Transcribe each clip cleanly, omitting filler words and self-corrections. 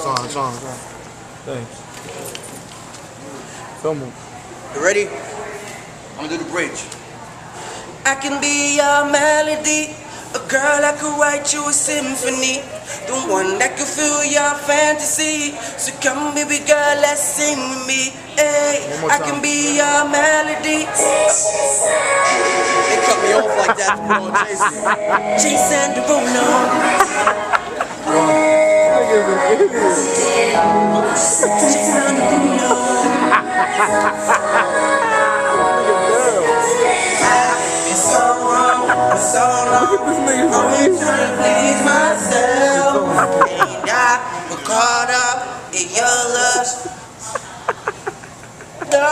It's on. Thanks. Film him. You ready? I'm gonna do the bridge. I can be your melody, a girl that could write you a symphony, the one that could fill your fantasy. So come, baby girl, let's sing with me. Hey, I can be your melody. They cut me off like that. Jason Derulo. Jason Derulo. So long, only trying to please myself, and I was caught up in your lust. No,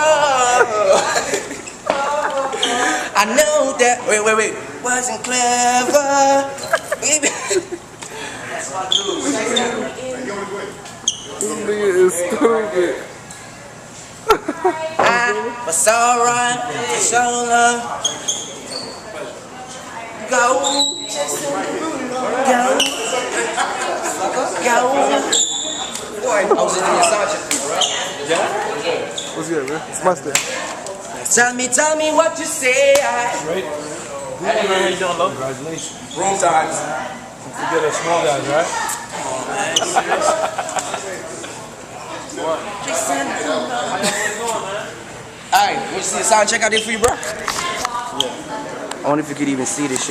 I know that. Wait, wasn't clever, baby. That's my dude. This nigga is stupid. I was so right for so long. Go. Boy, I was in the massage, bro. Yeah? What's good, man? It's mustard. Tell me what you say. Right? Hey, man, how you doing, love? Congratulations. Room times. Don't forget us small guys, right? Alright, want you see the sound check I did for you, bro? Yeah. I wonder if you could even see this shit.